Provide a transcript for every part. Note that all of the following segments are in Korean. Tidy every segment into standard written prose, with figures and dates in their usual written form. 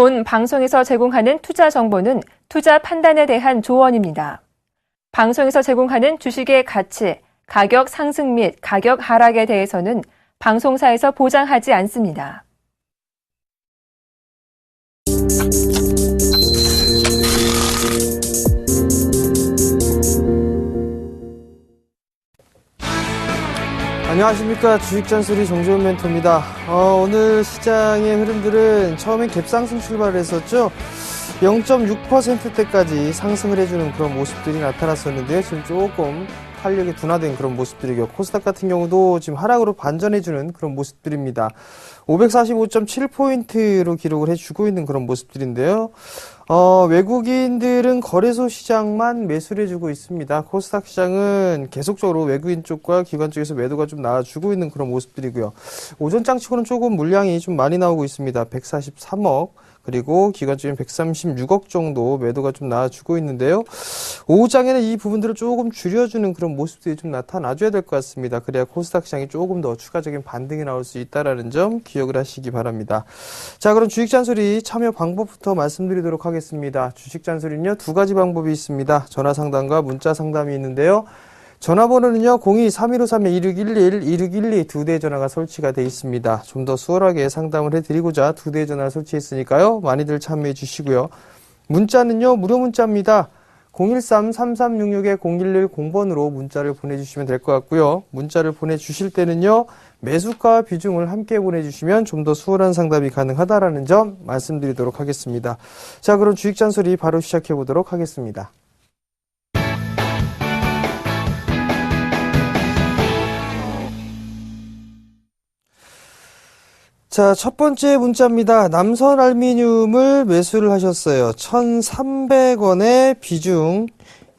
본 방송에서 제공하는 투자 정보는 투자 판단에 대한 조언입니다. 방송에서 제공하는 주식의 가치, 가격 상승 및 가격 하락에 대해서는 방송사에서 보장하지 않습니다. 안녕하십니까. 주식잔소리 정재훈 멘토입니다. 오늘 시장의 흐름들은 처음엔 갭상승 출발을 했었죠. 0.6%대까지 상승을 해주는 그런 모습들이 나타났었는데요. 지금 조금 탄력이 둔화된 그런 모습들이고요. 코스닥 같은 경우도 지금 하락으로 반전해주는 그런 모습들입니다. 545.7포인트로 기록을 해주고 있는 그런 모습들인데요. 외국인들은 거래소 시장만 매수를 해주고 있습니다. 코스닥 시장은 계속적으로 외국인 쪽과 기관 쪽에서 매도가 좀 나와주고 있는 그런 모습들이고요. 오전장치고는 조금 물량이 좀 많이 나오고 있습니다. 143억. 그리고 기관적인 136억 정도 매도가 좀 나와주고 있는데요. 오후장에는 이 부분들을 조금 줄여주는 그런 모습들이 좀 나타나줘야 될 것 같습니다. 그래야 코스닥 시장이 조금 더 추가적인 반등이 나올 수 있다는 점 기억을 하시기 바랍니다. 자, 그럼 주식잔소리 참여 방법부터 말씀드리도록 하겠습니다. 주식잔소리는요, 두 가지 방법이 있습니다. 전화 상담과 문자 상담이 있는데요. 전화번호는요, 02-3153-2611, 2612 두 대의 전화가 설치가 되어 있습니다. 좀 더 수월하게 상담을 해드리고자 두 대의 전화를 설치했으니까요. 많이들 참여해 주시고요. 문자는요, 무료 문자입니다. 013-3366-0110번으로 문자를 보내주시면 될 것 같고요. 문자를 보내주실 때는요, 매수가 비중을 함께 보내주시면 좀 더 수월한 상담이 가능하다라는 점 말씀드리도록 하겠습니다. 자, 그럼 주식잔소리 바로 시작해 보도록 하겠습니다. 자, 첫 번째 문자입니다. 남선 알루미늄을 매수를 하셨어요. 1,300원에 비중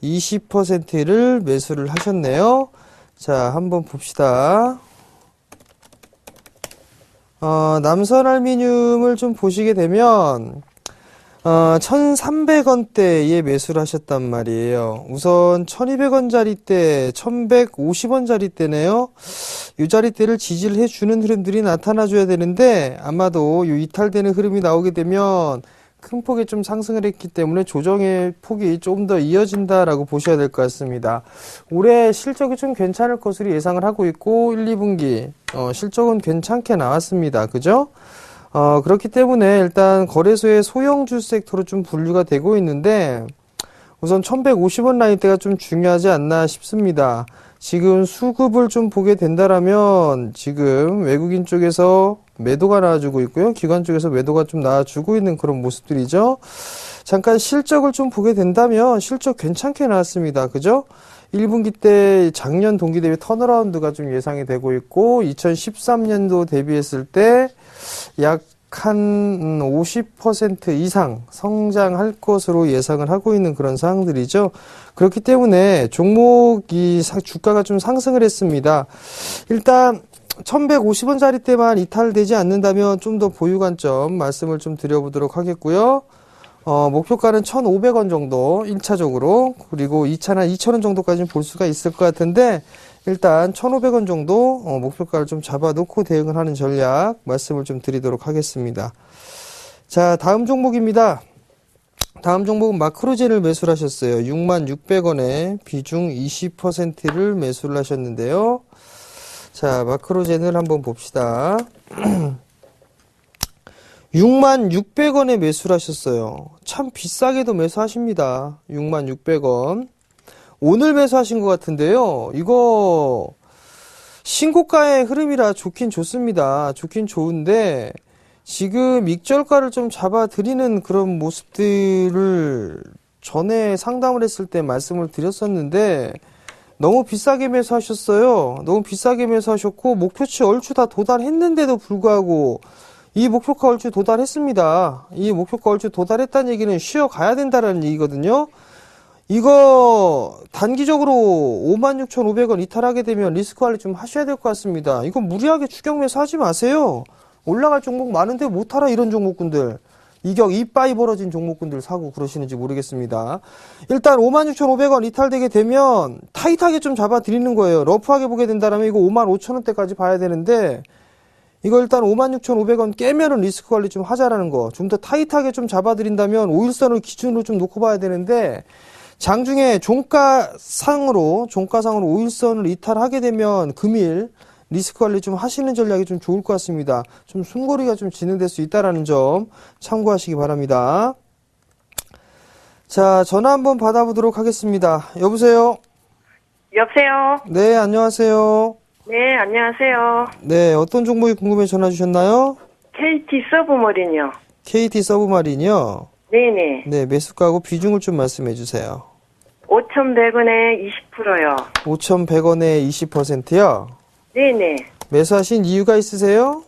20%를 매수를 하셨네요. 자, 한번 봅시다. 남선 알루미늄을 좀 보시게 되면 1,300원대에 매수를 하셨단 말이에요. 우선 1,200원짜리대, 1,150원짜리대네요. 이 자리대를 지지를 해주는 흐름들이 나타나줘야 되는데 아마도 이 이탈되는 흐름이 나오게 되면 큰 폭의 좀 상승을 했기 때문에 조정의 폭이 좀 더 이어진다라고 보셔야 될 것 같습니다. 올해 실적이 좀 괜찮을 것으로 예상을 하고 있고 1, 2분기 실적은 괜찮게 나왔습니다. 그죠? 그렇기 때문에 일단 거래소의 소형주 섹터로 좀 분류가 되고 있는데 우선 1,150원 라인대가 좀 중요하지 않나 싶습니다. 지금 수급을 좀 보게 된다라면 지금 외국인 쪽에서 매도가 나와주고 있고요. 기관 쪽에서 매도가 좀 나와주고 있는 그런 모습들이죠. 잠깐 실적을 좀 보게 된다면 실적 괜찮게 나왔습니다. 그죠? 1분기 때 작년 동기 대비 턴어라운드가 좀 예상이 되고 있고 2013년도 대비했을 때 약 한 50% 이상 성장할 것으로 예상을 하고 있는 그런 상황들이죠. 그렇기 때문에 종목이 주가가 좀 상승을 했습니다. 일단 1,150원짜리 때만 이탈되지 않는다면 좀 더 보유 관점 말씀을 좀 드려보도록 하겠고요. 목표가는 1,500원 정도 1차적으로 그리고 2차는 2,000원 정도까지는 볼 수가 있을 것 같은데 일단 1,500원 정도 목표가를 좀 잡아놓고 대응을 하는 전략 말씀을 좀 드리도록 하겠습니다. 자, 다음 종목입니다. 다음 종목은 마크로젠을 매수를 하셨어요. 66,600원에 비중 20%를 매수를 하셨는데요. 자, 마크로젠을 한번 봅시다. 66,600원에 매수를 하셨어요. 참 비싸게도 매수하십니다. 66,600원. 오늘 매수하신 것 같은데요. 이거 신고가의 흐름이라 좋긴 좋습니다. 좋긴 좋은데 지금 익절가를 좀 잡아드리는 그런 모습들을 전에 상담을 했을 때 말씀을 드렸었는데 너무 비싸게 매수하셨어요. 너무 비싸게 매수하셨고 목표치 얼추 다 도달했는데도 불구하고 이 목표가 얼추 도달했습니다. 이 목표가 얼추 도달했다는 얘기는 쉬어가야 된다는 얘기거든요. 이거 단기적으로 56,500원 이탈하게 되면 리스크 관리 좀 하셔야 될 것 같습니다. 이거 무리하게 추격 매수하지 마세요. 올라갈 종목 많은데 못하라 이런 종목군들. 이격 이빠이 벌어진 종목군들 사고 그러시는지 모르겠습니다. 일단 56,500원 이탈되게 되면 타이트하게 좀 잡아드리는 거예요. 러프하게 보게 된다면 이거 55,000원대까지 봐야 되는데 이거 일단 56,500원 깨면은 리스크 관리 좀 하자라는 거. 좀 더 타이트하게 좀 잡아드린다면 5일선을 기준으로 좀 놓고 봐야 되는데, 장중에 종가상으로 5일선을 이탈하게 되면 금일 리스크 관리 좀 하시는 전략이 좀 좋을 것 같습니다. 좀 숨고리가 좀 진행될 수 있다라는 점 참고하시기 바랍니다. 자, 전화 한번 받아보도록 하겠습니다. 여보세요? 여보세요? 네, 안녕하세요. 네, 안녕하세요. 네, 어떤 종목이 궁금해 전화 주셨나요? KT 서브머린이요. KT 서브마린이요. 네네. 네, 매수가하고 비중을 좀 말씀해 주세요. 5,100원에 20%요. 5,100원에 20%요? 네네. 매수하신 이유가 있으세요?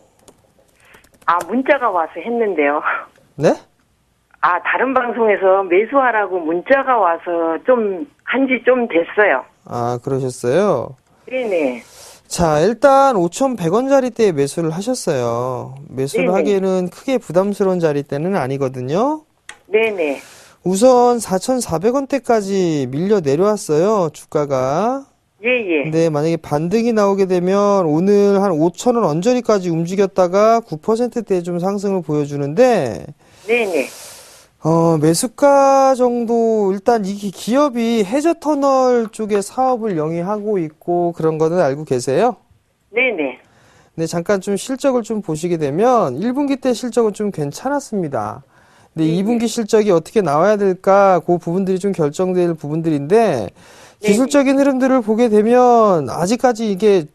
아, 문자가 와서 했는데요. 네? 아, 다른 방송에서 매수하라고 문자가 와서 한지 좀 됐어요. 아, 그러셨어요? 네네. 자, 일단 5,100원짜리대에 매수를 하셨어요. 매수를 네네. 하기에는 크게 부담스러운 자리대는 아니거든요. 네네. 우선 4,400원대까지 밀려 내려왔어요, 주가가. 예예. 근데 만약에 반등이 나오게 되면 오늘 한 5,000원 언저리까지 움직였다가 9%대 좀 상승을 보여주는데, 네네. 매수가 정도, 일단 이 기업이 해저터널 쪽에 사업을 영위하고 있고 그런 거는 알고 계세요? 네네. 네, 잠깐 좀 실적을 좀 보시게 되면 1분기 때 실적은 좀 괜찮았습니다. 근데 2분기 실적이 어떻게 나와야 될까, 그 부분들이 좀 결정될 부분들인데, 기술적인 흐름들을 보게 되면 아직까지 이게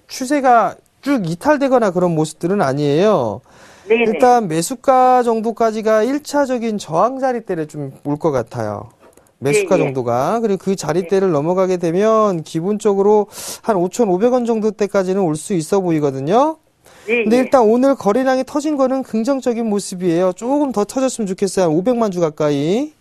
추세가 쭉 이탈되거나 그런 모습들은 아니에요. 네네. 일단 매수가 정도까지가 1차적인 저항 자리대를 좀 올 것 같아요. 매수가 예, 예. 정도가. 그리고 그 자리대를 넘어가게 되면 기본적으로 한 5,500원 정도 때까지는 올 수 있어 보이거든요. 예예. 근데 일단 오늘 거래량이 터진 거는 긍정적인 모습이에요. 조금 더 터졌으면 좋겠어요. 한 500만 주 가까이.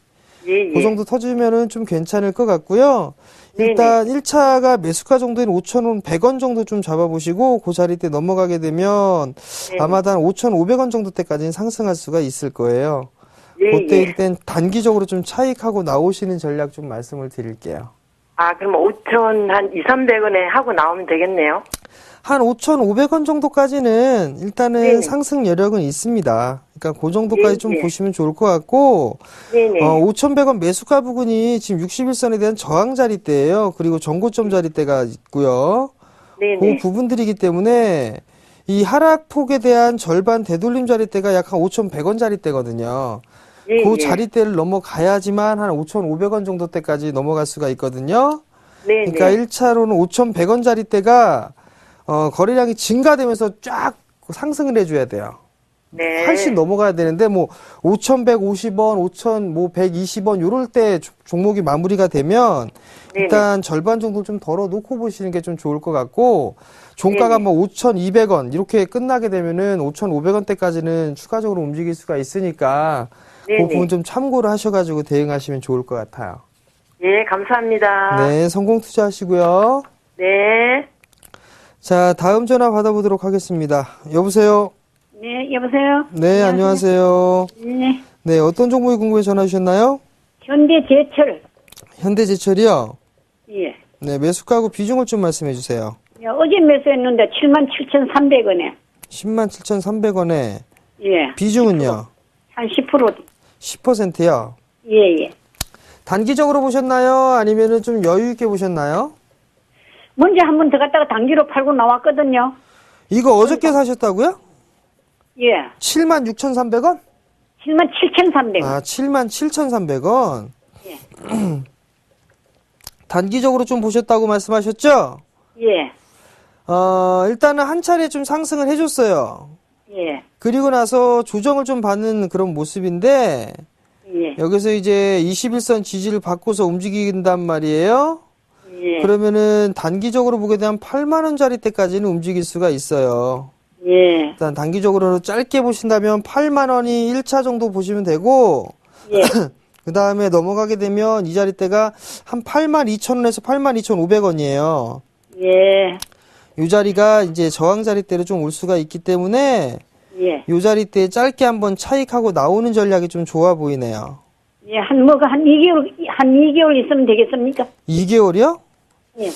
예예. 그 정도 터지면은 좀 괜찮을 것 같고요. 일단 1차가 매수가 정도인 5,100원 정도 좀 잡아보시고 그 자리대 넘어가게 되면 아마도 한 5,500원 정도 때까지는 상승할 수가 있을 거예요. 그때 예예. 일단 단기적으로 좀 차익하고 나오시는 전략 좀 말씀을 드릴게요. 아, 그럼 5,000 한 2,300원에 하고 나오면 되겠네요. 한 5,500원 정도까지는 일단은 네네. 상승 여력은 있습니다. 그러니까 그 정도까지 좀 네네. 보시면 좋을 것 같고, 네네. 5,100원 매수가 부근이 지금 61선에 대한 저항 자리대예요. 그리고 전고점 자리대가 있고요. 네네. 그 부분들이기 때문에 이 하락폭에 대한 절반 되돌림 자리대가 약 한 5,100원 자리대거든요. 예, 그 예. 자리대를 넘어가야지만 한 5,500원 정도 때까지 넘어갈 수가 있거든요. 네네. 그러니까 1차로는 5,100원 자리대가 거래량이 증가되면서 쫙 상승을 해줘야 돼요. 네. 훨씬 넘어가야 되는데, 5,150원, 5,120원, 요럴 때 종목이 마무리가 되면, 네네. 일단 절반 정도 좀 덜어 놓고 보시는 게 좀 좋을 것 같고, 종가가 네네. 5,200원, 이렇게 끝나게 되면은 5,500원대까지는 추가적으로 움직일 수가 있으니까, 그 네네. 부분 좀 참고를 하셔가지고 대응하시면 좋을 것 같아요. 예, 감사합니다. 네, 성공 투자하시고요. 네. 자, 다음 전화 받아보도록 하겠습니다. 여보세요? 네, 여보세요? 네, 안녕하세요. 네, 네, 어떤 종목이 궁금해 전화 주셨나요? 현대제철. 현대제철이요? 예. 네, 매수가하고 비중을 좀 말씀해 주세요. 어제 매수했는데 77,300원에. 107,300원에 예. 비중은요? 한 10%. 10%요? 예, 예. 단기적으로 보셨나요? 아니면은 좀 여유 있게 보셨나요? 먼저 한 번 더 갔다가 단기로 팔고 나왔거든요. 이거 어저께 사셨다고요? 예. 76,300원? 77,300원. 아, 77,300원? 예. 단기적으로 좀 보셨다고 말씀하셨죠? 예. 일단은 한 차례 좀 상승을 해줬어요. 예. 그리고 나서 조정을 좀 받는 그런 모습인데, 예. 여기서 이제 21선 지지를 받고서 움직인단 말이에요. 예. 그러면은 단기적으로 보게 되면 8만원짜리 때까지는 움직일 수가 있어요. 예. 일단 단기적으로 짧게 보신다면 8만원이 1차 정도 보시면 되고, 예. 그 다음에 넘어가게 되면 이 자리대가 한 82,000원에서 82,500원이에요. 예. 이 자리가 이제 저항 자리대로 좀 올 수가 있기 때문에, 예. 이 자리대에 짧게 한번 차익하고 나오는 전략이 좀 좋아 보이네요. 예. 한 2개월 있으면 되겠습니까? 2개월이요? 예.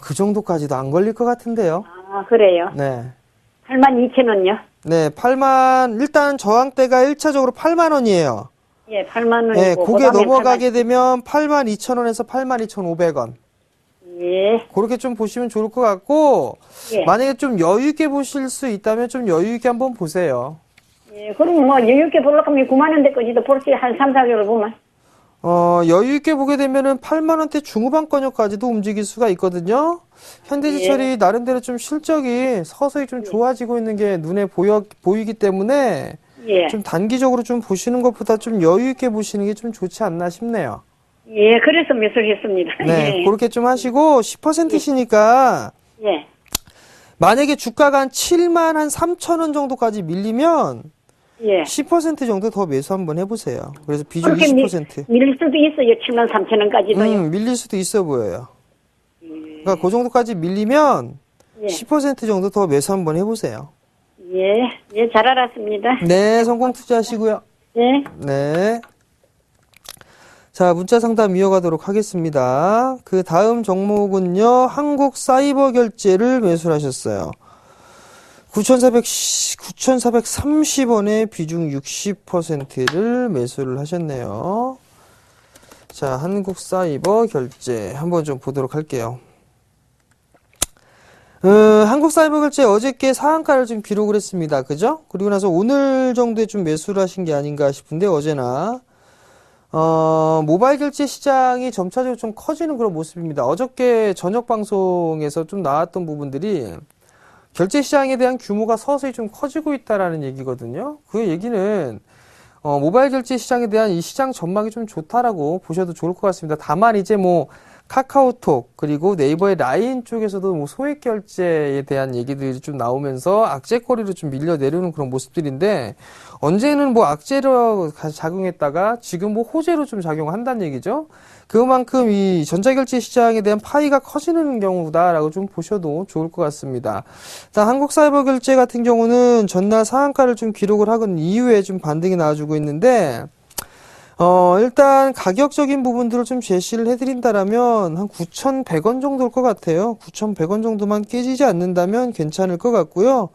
그 정도까지도 안 걸릴 것 같은데요. 아, 그래요? 네. 82,000원요? 네, 일단 저항대가 1차적으로 8만 원이에요. 예, 8만 원이고. 네, 고게 그다음에 넘어가게 되면 82,000원에서 82,500원. 예, 그렇게 좀 보시면 좋을 것 같고, 예. 만약에 좀 여유 있게 보실 수 있다면 좀 여유 있게 한번 보세요. 예, 그럼 뭐 여유있게 보려고 하면 9만 원대까지도 볼 수, 한 3, 4개월 보면. 여유 있게 보게 되면은 8만 원대 중후반권역까지도 움직일 수가 있거든요. 현대제철이 나름대로 좀 실적이 서서히 좀 좋아지고 있는 게 눈에 보이기 때문에 예. 좀 단기적으로 좀 보시는 것보다 좀 여유 있게 보시는 게 좀 좋지 않나 싶네요. 예, 그래서 매수했습니다. 네, 예. 그렇게 좀 하시고 10%시니까 예. 만약에 주가가 한 7만 한 3천 원 정도까지 밀리면 예. 10% 정도 더 매수 한번 해보세요. 그래서 비중 그렇게 20%. 밀릴 수도 있어요. 7만 3천 원까지도요. 밀릴 수도 있어 보여요. 그러니까 그 정도까지 밀리면 예. 10% 정도 더 매수 한번 해보세요. 예, 예, 잘 알았습니다. 네, 성공 투자하시고요. 예. 네. 자, 문자 상담 이어가도록 하겠습니다. 그 다음 종목은요, 한국사이버결제를 매수를 하셨어요. 9,430원에 비중 60%를 매수를 하셨네요. 자, 한국사이버결제 한번 좀 보도록 할게요. 한국사이버결제 어저께 상한가를 좀 기록을 했습니다. 그죠? 그리고 나서 오늘 정도에 좀 매수를 하신 게 아닌가 싶은데, 어제나. 모바일 결제 시장이 점차적으로 좀 커지는 그런 모습입니다. 어저께 저녁 방송에서 좀 나왔던 부분들이 결제 시장에 대한 규모가 서서히 좀 커지고 있다라는 얘기거든요. 그 얘기는 모바일 결제 시장에 대한 이 시장 전망이 좀 좋다라고 보셔도 좋을 것 같습니다. 다만 이제 뭐 카카오톡 그리고 네이버의 라인 쪽에서도 뭐 소액 결제에 대한 얘기들이 좀 나오면서 악재거리로 좀 밀려내려는 그런 모습들인데, 언제는 뭐 악재로 작용했다가 지금 뭐 호재로 좀 작용한다는 얘기죠. 그만큼 이 전자결제 시장에 대한 파이가 커지는 경우다라고 좀 보셔도 좋을 것 같습니다. 자, 한국사이버결제 같은 경우는 전날 상한가를 좀 기록을 하건 이후에 좀 반등이 나와주고 있는데, 일단 가격적인 부분들을 좀 제시를 해드린다라면 한 9,100원 정도일 것 같아요. 9,100원 정도만 깨지지 않는다면 괜찮을 것 같고요.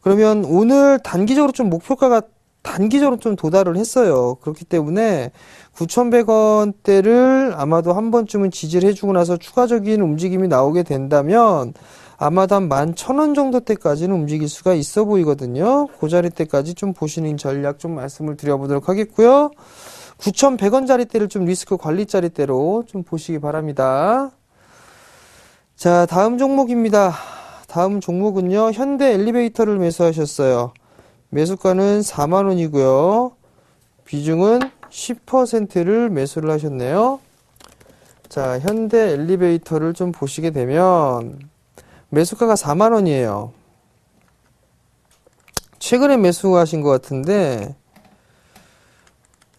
그러면 오늘 단기적으로 좀 목표가가 단기적으로 좀 도달을 했어요. 그렇기 때문에 9,100원대를 아마도 한 번쯤은 지지를 해주고 나서 추가적인 움직임이 나오게 된다면 아마도 한 11,000원 정도 때까지는 움직일 수가 있어 보이거든요. 그 자리 때까지 좀 보시는 전략 좀 말씀을 드려보도록 하겠고요. 9,100원짜리대를 좀 리스크 관리짜리대로 좀 보시기 바랍니다. 자, 다음 종목입니다. 다음 종목은요, 현대 엘리베이터를 매수하셨어요. 매수가는 4만원이고요. 비중은 10%를 매수를 하셨네요. 자, 현대 엘리베이터를 좀 보시게 되면 매수가가 4만원이에요. 최근에 매수하신 것 같은데,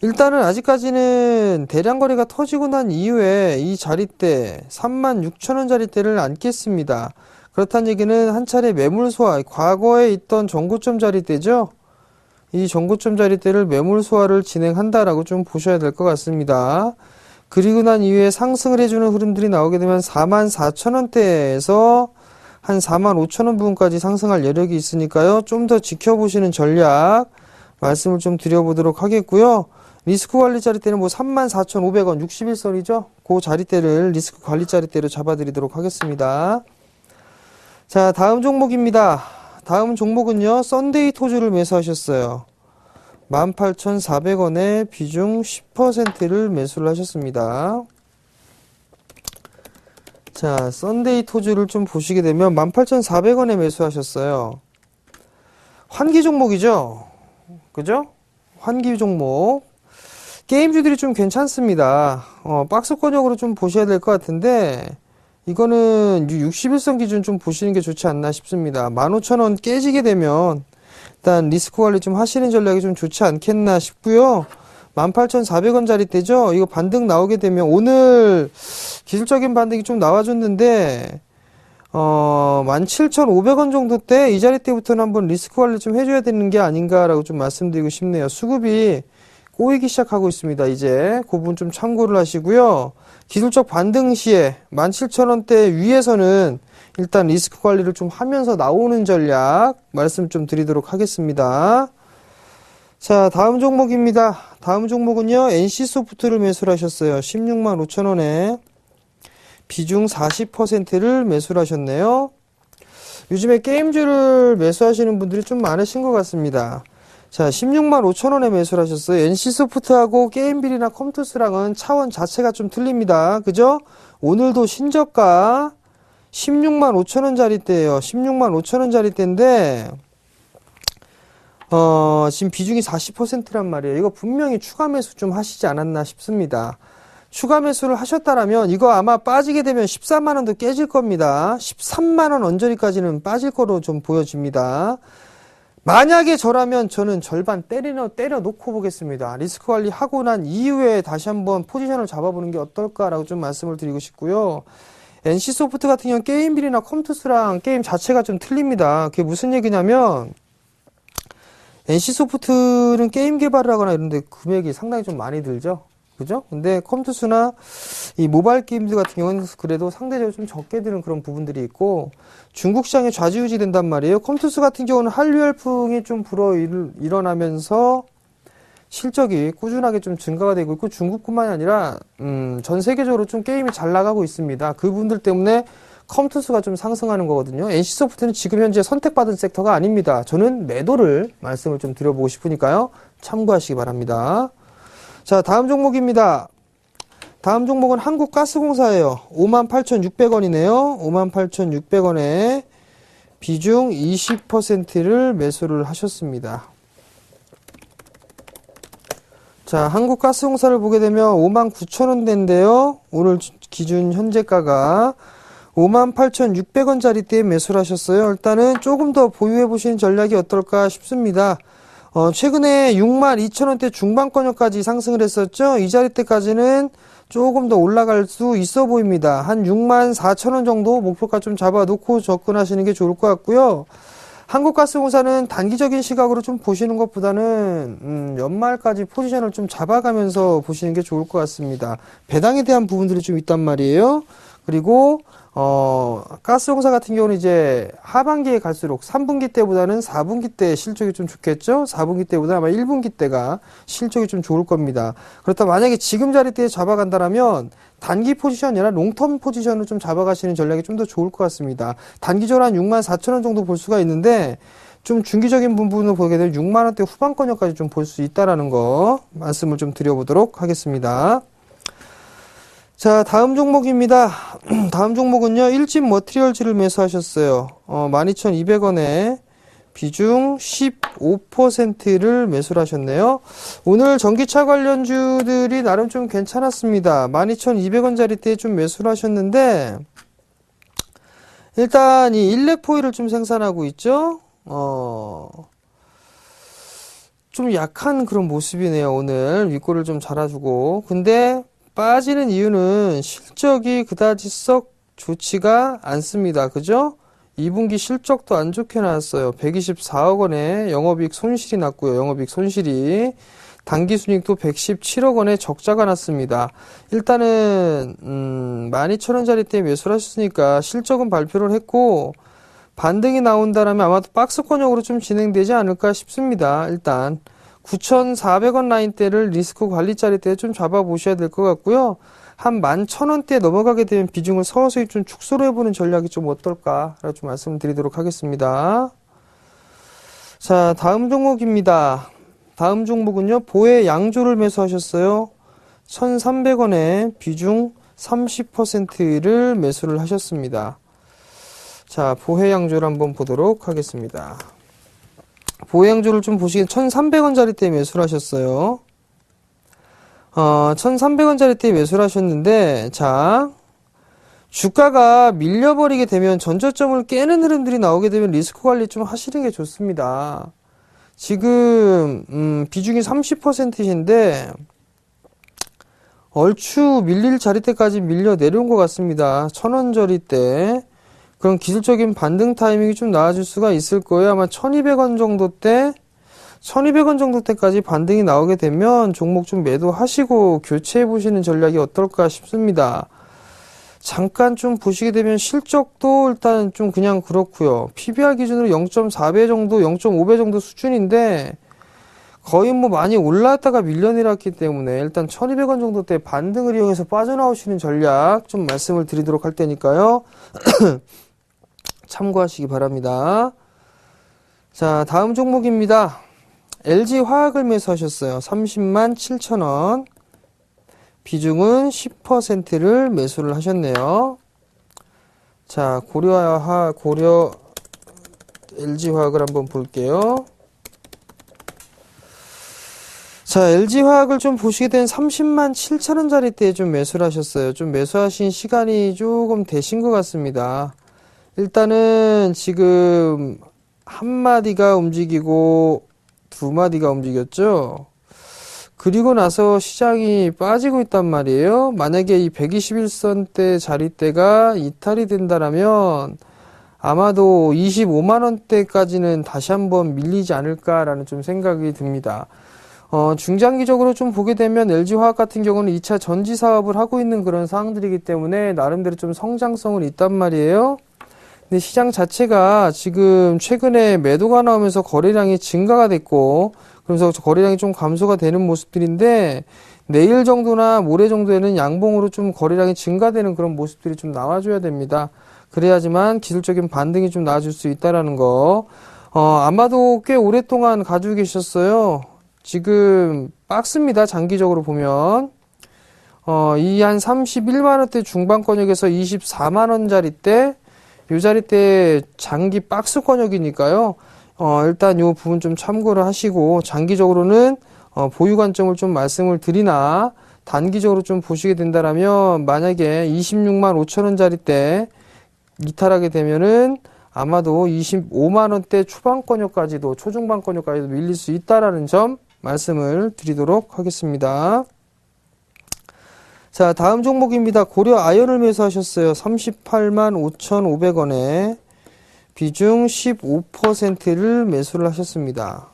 일단은 아직까지는 대량 거래가 터지고 난 이후에 이 자리대 36,000원 자리대를 안 깼습니다. 그렇다는 얘기는 한 차례 매물 소화, 과거에 있던 전고점 자리대죠. 이 전고점 자리대를 매물 소화를 진행한다라고 좀 보셔야 될 것 같습니다. 그리고 난 이후에 상승을 해주는 흐름들이 나오게 되면 44,000원대에서 한 45,000원 부분까지 상승할 여력이 있으니까요. 좀 더 지켜보시는 전략 말씀을 좀 드려보도록 하겠고요. 리스크 관리 자리대는 뭐 34,500원 61선이죠. 그 자리대를 리스크 관리 자리대로 잡아드리도록 하겠습니다. 자, 다음 종목입니다. 다음 종목은요, 썬데이 토주를 매수하셨어요. 18,400원에 비중 10%를 매수를 하셨습니다. 자, 썬데이 토주를 좀 보시게 되면 18,400원에 매수하셨어요. 환기 종목이죠? 그죠? 환기 종목. 게임주들이 좀 괜찮습니다. 박스권역으로 좀 보셔야 될 것 같은데, 이거는 61선 기준 좀 보시는 게 좋지 않나 싶습니다. 15,000원 깨지게 되면 일단 리스크 관리 좀 하시는 전략이 좀 좋지 않겠나 싶고요. 18,400원짜리 대죠. 이거 반등 나오게 되면 오늘 기술적인 반등이 좀 나와줬는데 17,500원 정도 때 이 자리 때부터는 한번 리스크 관리 좀 해줘야 되는 게 아닌가라고 좀 말씀드리고 싶네요. 수급이 꼬이기 시작하고 있습니다. 이제 그 부분 좀 참고를 하시고요. 기술적 반등 시에 17,000원대 위에서는 일단 리스크 관리를 좀 하면서 나오는 전략 말씀 좀 드리도록 하겠습니다. 자, 다음 종목입니다. 다음 종목은요, NC소프트를 매수를 하셨어요. 165,000원에 비중 40%를 매수를 하셨네요. 요즘에 게임주를 매수하시는 분들이 좀 많으신 것 같습니다. 자, 165,000원에 매수를 하셨어요. NC소프트하고 게임빌이나 컴투스랑은 차원 자체가 좀 틀립니다. 그죠? 오늘도 신저가 165,000원짜리대예요. 165,000원짜리대인데 지금 비중이 40%란 말이에요. 이거 분명히 추가 매수 좀 하시지 않았나 싶습니다. 추가 매수를 하셨다라면 이거 아마 빠지게 되면 14만원도 깨질 겁니다. 13만원 언저리까지는 빠질 거로 좀 보여집니다. 만약에 저라면 저는 절반 때려 놓고 보겠습니다. 리스크 관리하고 난 이후에 다시 한번 포지션을 잡아보는 게 어떨까라고 좀 말씀을 드리고 싶고요. NC소프트 같은 경우는 게임빌이나 컴투스랑 게임 자체가 좀 틀립니다. 그게 무슨 얘기냐면 NC소프트는 게임 개발을 하거나 이런데 금액이 상당히 좀 많이 들죠. 그죠? 근데 컴투스나 이 모바일 게임들 같은 경우는 그래도 상대적으로 좀 적게 드는 그런 부분들이 있고 중국 시장에 좌지우지 된단 말이에요. 컴투스 같은 경우는 한류 열풍이 좀 일어나면서 실적이 꾸준하게 좀 증가가 되고 있고 중국뿐만이 아니라 전 세계적으로 좀 게임이 잘 나가고 있습니다. 그분들 때문에 컴투스가 좀 상승하는 거거든요. NC소프트는 지금 현재 선택받은 섹터가 아닙니다. 저는 매도를 말씀을 좀 드려보고 싶으니까요. 참고하시기 바랍니다. 자, 다음 종목입니다. 다음 종목은 한국가스공사예요. 58,600원이네요. 58,600원에 비중 20%를 매수를 하셨습니다. 자, 한국가스공사를 보게 되면 59,000원대인데요. 오늘 기준 현재가가 58,600원짜리대에 매수를 하셨어요. 일단은 조금 더 보유해 보시는 전략이 어떨까 싶습니다. 최근에 62,000원대 중반권역까지 상승을 했었죠. 이 자리대까지는 조금 더 올라갈 수 있어 보입니다. 한 64,000원 정도 목표가 좀 잡아놓고 접근하시는 게 좋을 것 같고요. 한국가스공사는 단기적인 시각으로 좀 보시는 것보다는 연말까지 포지션을 좀 잡아가면서 보시는 게 좋을 것 같습니다. 배당에 대한 부분들이 좀 있단 말이에요. 그리고 가스공사 같은 경우는 이제 하반기에 갈수록 3분기 때보다는 4분기 때 실적이 좀 좋겠죠? 4분기 때보다 아마 1분기 때가 실적이 좀 좋을 겁니다. 그렇다 만약에 지금 자리대에 잡아간다라면 단기 포지션이 아니라 롱텀 포지션을 좀 잡아가시는 전략이 좀 더 좋을 것 같습니다. 단기적으로 한 64,000원 정도 볼 수가 있는데 좀 중기적인 부분을 보게 되면 6만원대 후반권역까지 좀 볼 수 있다라는 거 말씀을 좀 드려보도록 하겠습니다. 자, 다음 종목입니다. 다음 종목은요, 일진 머티리얼즈를 매수하셨어요. 12,200원에 비중 15%를 매수를 하셨네요. 오늘 전기차 관련주들이 나름 좀 괜찮았습니다. 12,200원짜리대에 좀 매수를 하셨는데, 일단 이 일렉포일을 좀 생산하고 있죠? 좀 약한 그런 모습이네요. 오늘 윗골을 좀 잘아주고. 근데 빠지는 이유는 실적이 그다지 썩 좋지가 않습니다. 그죠? 2분기 실적도 안 좋게 나왔어요. 124억 원의 영업이익 손실이 났고요. 영업이익 손실이. 당기순이익도 117억 원의 적자가 났습니다. 일단은 12,000원짜리대 매수를 하셨으니까 실적은 발표를 했고 반등이 나온다라면 아마도 박스권역으로 좀 진행되지 않을까 싶습니다. 일단 9,400원 라인대를 리스크 관리짜리대에 좀 잡아보셔야 될 것 같고요. 한 11,000원대 넘어가게 되면 비중을 서서히 좀 축소를 해보는 전략이 좀 어떨까라고 좀 말씀을 드리도록 하겠습니다. 자, 다음 종목입니다. 다음 종목은요, 보혜 양조를 매수하셨어요. 1,300원에 비중 30%를 매수를 하셨습니다. 자, 보혜 양조를 한번 보도록 하겠습니다. 보혜 양조를 좀 보시기엔 1,300원짜리대 매수를 하셨어요. 1,300원짜리대 매수를 하셨는데, 자, 주가가 밀려버리게 되면 전저점을 깨는 흐름들이 나오게 되면 리스크 관리 좀 하시는 게 좋습니다. 지금 비중이 30%인데 얼추 밀릴 자리대까지 밀려 내려온 것 같습니다. 1,000원짜리대. 그럼 기술적인 반등 타이밍이 좀 나아질 수가 있을 거예요. 아마 1,200원 정도 때 1200원 정도 때까지 반등이 나오게 되면 종목 좀 매도하시고 교체해 보시는 전략이 어떨까 싶습니다. 잠깐 좀 보시게 되면 실적도 일단 좀 그냥 그렇고요. PBR 기준으로 0.4배 정도, 0.5배 정도 수준인데 거의 뭐 많이 올랐다가 밀려내렸기 때문에 일단 1200원 정도 때 반등을 이용해서 빠져나오시는 전략 좀 말씀을 드리도록 할 테니까요. 참고하시기 바랍니다. 자, 다음 종목입니다. LG화학을 매수하셨어요. 30만 7천원. 비중은 10%를 매수를 하셨네요. 자, 고려 LG화학을 한번 볼게요. 자, LG화학을 좀 보시게 된 30만 7천원짜리 때 좀 매수를 하셨어요. 좀 매수하신 시간이 조금 되신 것 같습니다. 일단은 지금 한 마디가 움직이고 두 마디가 움직였죠. 그리고 나서 시장이 빠지고 있단 말이에요. 만약에 이 121선대 자리대가 이탈이 된다라면 아마도 25만원대까지는 다시 한번 밀리지 않을까라는 좀 생각이 듭니다. 중장기적으로 좀 보게 되면 LG화학 같은 경우는 2차 전지 사업을 하고 있는 그런 상황들이기 때문에 나름대로 좀 성장성은 있단 말이에요. 근데 시장 자체가 지금 최근에 매도가 나오면서 거래량이 증가가 됐고, 그래서 거래량이 좀 감소가 되는 모습들인데, 내일 정도나 모레 정도에는 양봉으로 좀 거래량이 증가되는 그런 모습들이 좀 나와줘야 됩니다. 그래야지만 기술적인 반등이 좀 나와줄 수 있다라는 거. 아마도 꽤 오랫동안 가지고 계셨어요. 지금 박스입니다. 장기적으로 보면. 이 한 31만원대 중반권역에서 24만원짜리 때, 요 자리 때 장기 박스 권역이니까요. 일단 요 부분 좀 참고를 하시고 장기적으로는 보유 관점을 좀 말씀을 드리나 단기적으로 좀 보시게 된다라면 만약에 26만 5천원짜리 때 이탈하게 되면은 아마도 25만원대 초반권역까지도 초중반권역까지도 밀릴 수 있다라는 점 말씀을 드리도록 하겠습니다. 자, 다음 종목입니다. 고려 아연을 매수하셨어요. 38만 5,500원에 비중 15%를 매수를 하셨습니다.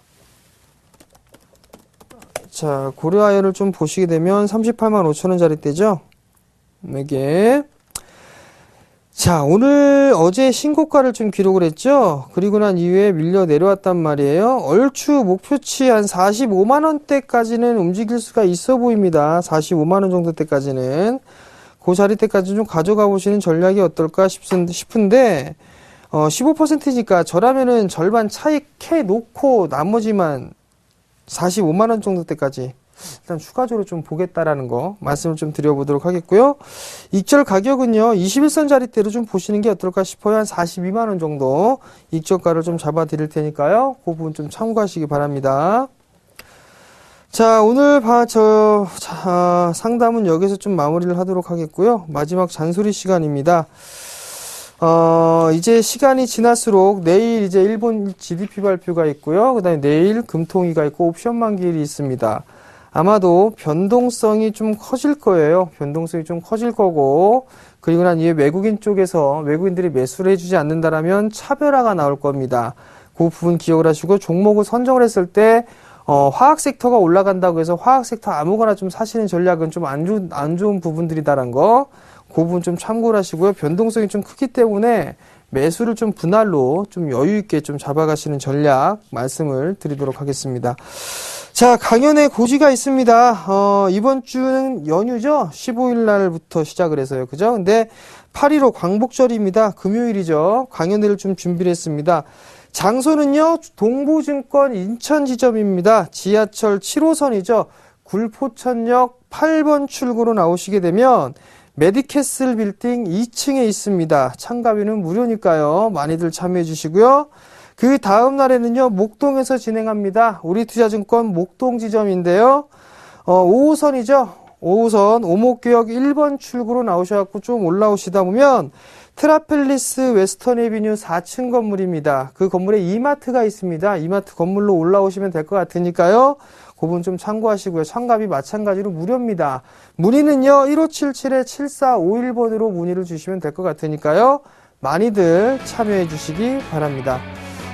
자, 고려 아연을 좀 보시게 되면 38만 5천원짜리 때죠. 이게 자, 어제 신고가를 좀 기록을 했죠. 그리고 난 이후에 밀려 내려왔단 말이에요. 얼추 목표치 한 45만원대까지는 움직일 수가 있어 보입니다. 45만원 정도 때까지는. 그 자리 때까지 좀 가져가 보시는 전략이 어떨까 싶은데, 15%니까 저라면은 절반 차익 캐 놓고 나머지만 45만원 정도 때까지 일단 추가적으로 좀 보겠다라는 거 말씀을 좀 드려보도록 하겠고요. 익절 가격은요 21선 자리대로 좀 보시는 게 어떨까 싶어요. 한 42만원 정도 익절가를 좀 잡아 드릴 테니까요. 그 부분 좀 참고하시기 바랍니다. 자, 오늘 상담은 여기서 좀 마무리를 하도록 하겠고요. 마지막 잔소리 시간입니다. 이제 시간이 지날수록 내일 이제 일본 GDP 발표가 있고요. 그 다음에 내일 금통위가 있고 옵션 만기일이 있습니다. 아마도 변동성이 좀 커질 거예요. 변동성이 좀 커질 거고, 그리고 난 이후에 외국인 쪽에서 외국인들이 매수를 해주지 않는다라면 차별화가 나올 겁니다. 그 부분 기억을 하시고 종목을 선정을 했을 때 화학 섹터가 올라간다고 해서 화학 섹터 아무거나 좀 사시는 전략은 좀 안 좋은 부분들이다라는 거, 그 부분 좀 참고를 하시고요. 변동성이 좀 크기 때문에 매수를 좀 분할로 좀 여유 있게 좀 잡아가시는 전략 말씀을 드리도록 하겠습니다. 자, 강연의 고지가 있습니다. 이번 주는 연휴죠? 15일 날부터 시작을 해서요. 그죠? 근데 8.15 광복절입니다. 금요일이죠. 강연회를 좀 준비를 했습니다. 장소는요, 동부증권 인천 지점입니다. 지하철 7호선이죠. 굴포천역 8번 출구로 나오시게 되면 메디캐슬 빌딩 2층에 있습니다. 참가비는 무료니까요. 많이들 참여해 주시고요. 그 다음 날에는요, 목동에서 진행합니다. 우리투자증권 목동 지점인데요. 5호선이죠. 5호선 오목교역 1번 출구로 나오셔갖고 좀 올라오시다 보면 트라펠리스 웨스턴 에비뉴 4층 건물입니다. 그 건물에 이마트가 있습니다. 이마트 건물로 올라오시면 될 것 같으니까요. 그 부분 좀 참고하시고요. 참가비 마찬가지로 무료입니다. 문의는요, 1577-7451번으로 문의를 주시면 될 것 같으니까요. 많이들 참여해 주시기 바랍니다.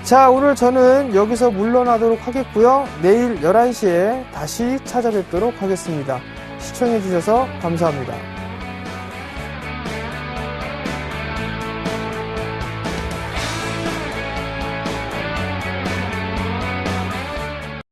자, 오늘 저는 여기서 물러나도록 하겠고요. 내일 11시에 다시 찾아뵙도록 하겠습니다. 시청해주셔서 감사합니다.